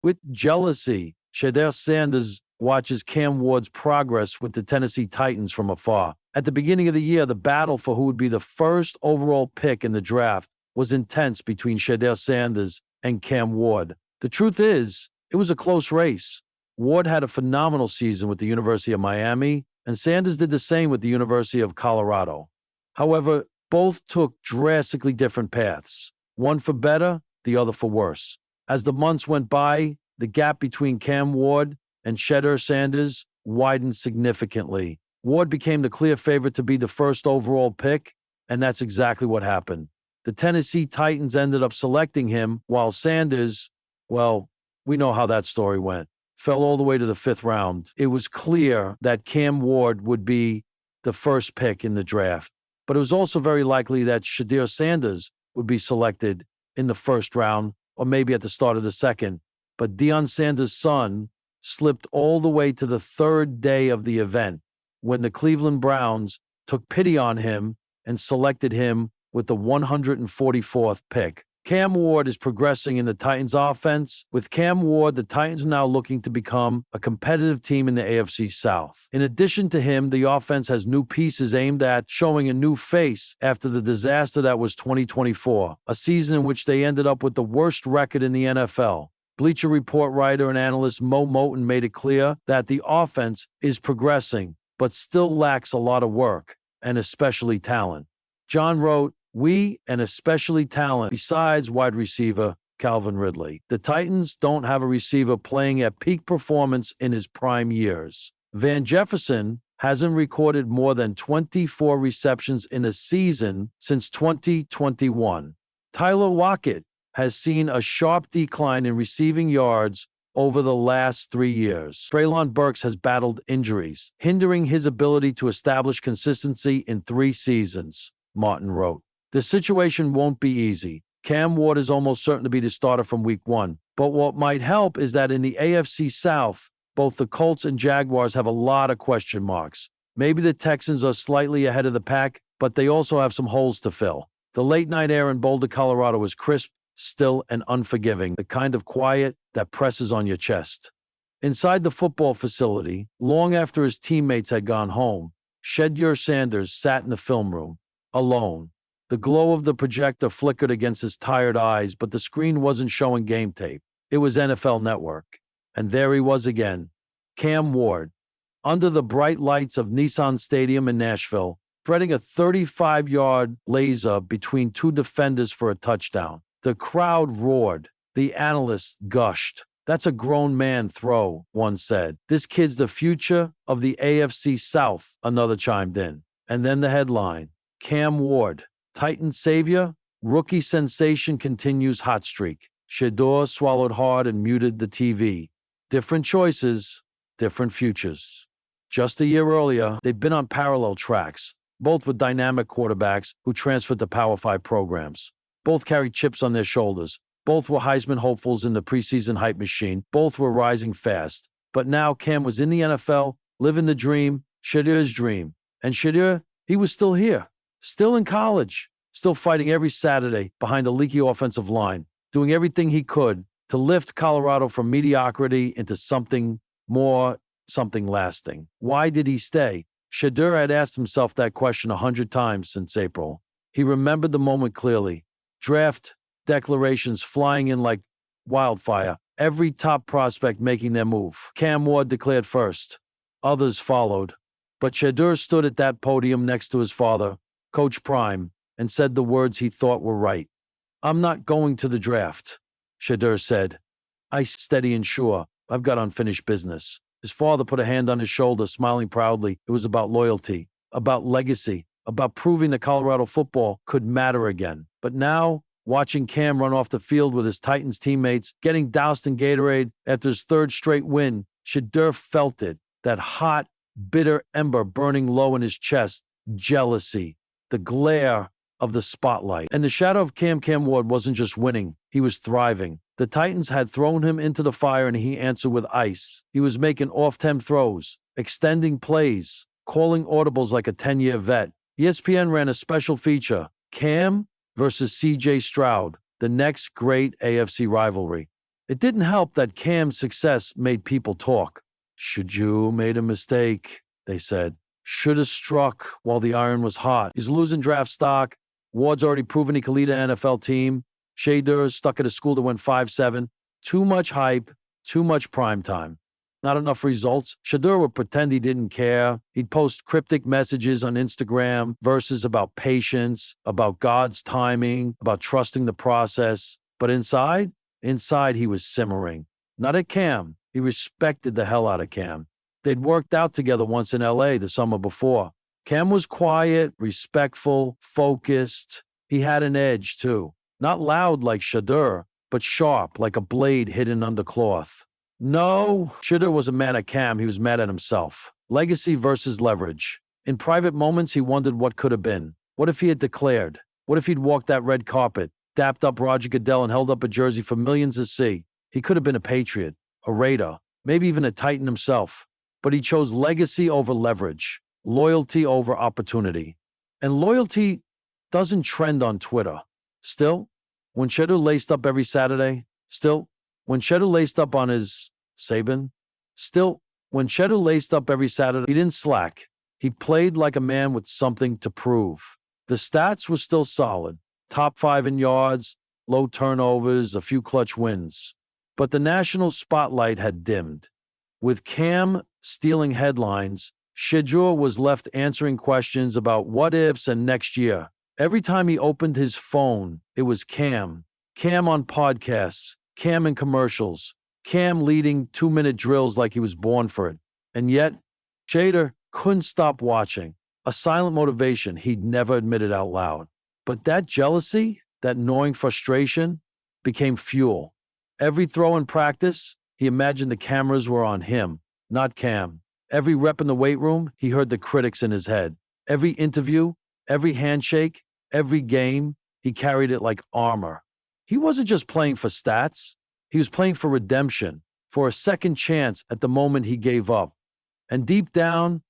With jealousy, Shedeur Sanders watches Cam Ward's progress with the Tennessee Titans from afar. At the beginning of the year, the battle for who would be the first overall pick in the draft was intense between Shedeur Sanders and Cam Ward. The truth is, it was a close race. Ward had a phenomenal season with the University of Miami, and Sanders did the same with the University of Colorado. However, both took drastically different paths, one for better, the other for worse. As the months went by, the gap between Cam Ward and Shedeur Sanders widened significantly. Ward became the clear favorite to be the first overall pick, and that's exactly what happened. The Tennessee Titans ended up selecting him, while Sanders, well, we know how that story went, fell all the way to the 5th round. It was clear that Cam Ward would be the first pick in the draft, but it was also very likely that Shedeur Sanders would be selected in the 1st round, or maybe at the start of the 2nd. But Deion Sanders' son slipped all the way to the 3rd day of the event, when the Cleveland Browns took pity on him and selected him with the 144th pick. Cam Ward is progressing in the Titans' offense. With Cam Ward, the Titans are now looking to become a competitive team in the AFC South. In addition to him, the offense has new pieces aimed at showing a new face after the disaster that was 2024, a season in which they ended up with the worst record in the NFL. Bleacher Report writer and analyst Mo Moton made it clear that the offense is progressing, but still lacks a lot of work, and especially talent. John wrote, "We, and especially talent, besides wide receiver Calvin Ridley. The Titans don't have a receiver playing at peak performance in his prime years. Van Jefferson hasn't recorded more than 24 receptions in a season since 2021. Tyler Lockett has seen a sharp decline in receiving yards over the last 3 years. Treylon Burks has battled injuries, hindering his ability to establish consistency in 3 seasons," Martin wrote. "The situation won't be easy. Cam Ward is almost certain to be the starter from week 1. But what might help is that in the AFC South, both the Colts and Jaguars have a lot of question marks. Maybe the Texans are slightly ahead of the pack, but they also have some holes to fill. The late-night air in Boulder, Colorado is crisp, still, and unforgiving, the kind of quiet that presses on your chest." Inside the football facility, long after his teammates had gone home, Shedeur Sanders sat in the film room, alone. The glow of the projector flickered against his tired eyes, but the screen wasn't showing game tape. It was NFL Network. And there he was again, Cam Ward, under the bright lights of Nissan Stadium in Nashville, threading a 35-yard laser between 2 defenders for a touchdown. The crowd roared. The analysts gushed. "That's a grown man throw," one said. "This kid's the future of the AFC South," another chimed in. And then the headline, Cam Ward, Titan savior, rookie sensation continues hot streak. Shedeur swallowed hard and muted the TV. Different choices, different futures. Just a year earlier, they'd been on parallel tracks, both with dynamic quarterbacks who transferred to Power 5 programs. Both carried chips on their shoulders. Both were Heisman hopefuls in the preseason hype machine. Both were rising fast. But now Cam was in the NFL, living the dream, Shedeur's dream. And Shedeur, he was still here, still in college, still fighting every Saturday behind a leaky offensive line, doing everything he could to lift Colorado from mediocrity into something more, something lasting. Why did he stay? Shedeur had asked himself that question 100 times since April. He remembered the moment clearly. Draft declarations flying in like wildfire. Every top prospect making their move. Cam Ward declared first. Others followed. But Shedeur stood at that podium next to his father, Coach Prime, and said the words he thought were right. "I'm not going to the draft," Shedeur said. "I steady and sure. I've got unfinished business." His father put a hand on his shoulder, smiling proudly. It was about loyalty, about legacy, about proving that Colorado football could matter again. But now, watching Cam run off the field with his Titans teammates, getting doused in Gatorade after his 3rd straight win, Shedeur felt it, that hot, bitter ember burning low in his chest, jealousy, the glare of the spotlight. And the shadow of Cam Ward wasn't just winning, he was thriving. The Titans had thrown him into the fire and he answered with ice. He was making off-temp throws, extending plays, calling audibles like a 10-year vet. ESPN ran a special feature, Cam versus C.J. Stroud, the next great AFC rivalry. It didn't help that Cam's success made people talk. Shedeur made a mistake, they said. Should have struck while the iron was hot. He's losing draft stock. Ward's already proven he can lead an NFL team. Shedeur's stuck at a school that went 5-7. Too much hype, too much prime time. Not enough results. Shedeur would pretend he didn't care. He'd post cryptic messages on Instagram, verses about patience, about God's timing, about trusting the process. But inside he was simmering. Not at Cam. He respected the hell out of Cam. They'd worked out together once in LA the summer before. Cam was quiet, respectful, focused. He had an edge, too. Not loud like Shedeur, but sharp like a blade hidden under cloth. No, Shedeur wasn't mad at Cam, he was mad at himself. Legacy versus leverage. In private moments, he wondered what could have been. What if he had declared? What if he'd walked that red carpet, dapped up Roger Goodell and held up a jersey for millions to see? He could have been a Patriot, a Raider, maybe even a Titan himself. But he chose legacy over leverage, loyalty over opportunity. And loyalty doesn't trend on Twitter. Still, when Shedeur laced up every Saturday, when Shedeur laced up on his Saban, when Shedeur laced up every Saturday, he didn't slack. He played like a man with something to prove. The stats were still solid. Top 5 in yards, low turnovers, a few clutch wins. But the national spotlight had dimmed. With Cam stealing headlines, Shedeur was left answering questions about what ifs and next year. Every time he opened his phone, it was Cam. Cam on podcasts, Cam in commercials, Cam leading 2-minute drills like he was born for it. And yet, Shedeur couldn't stop watching. A silent motivation he'd never admitted out loud. But that jealousy, that gnawing frustration, became fuel. Every throw in practice, he imagined the cameras were on him, not Cam. Every rep in the weight room, he heard the critics in his head. Every interview, every handshake, every game, he carried it like armor. He wasn't just playing for stats. He was playing for redemption, for a second chance at the moment he gave up. And deep down,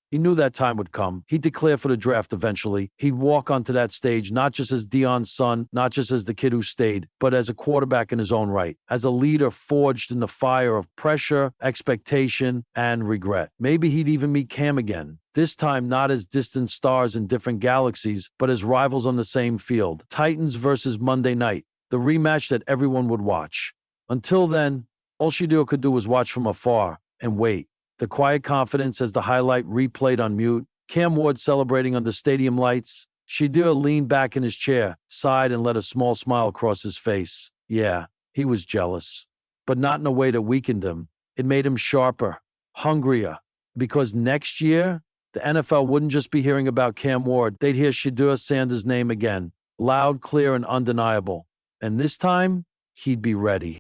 he knew that time would come. He'd declare for the draft eventually. He'd walk onto that stage, not just as Deion's son, not just as the kid who stayed, but as a quarterback in his own right, as a leader forged in the fire of pressure, expectation, and regret. Maybe he'd even meet Cam again. This time not as distant stars in different galaxies, but as rivals on the same field. Titans versus Monday night, the rematch that everyone would watch. Until then, all Shedeur could do was watch from afar and wait. The quiet confidence as the highlight replayed on mute, Cam Ward celebrating under stadium lights. Shedeur leaned back in his chair, sighed, and let a small smile cross his face. Yeah, he was jealous, but not in a way that weakened him. It made him sharper, hungrier, because next year, the NFL wouldn't just be hearing about Cam Ward, they'd hear Shedeur Sanders' name again, loud, clear, and undeniable. And this time, he'd be ready.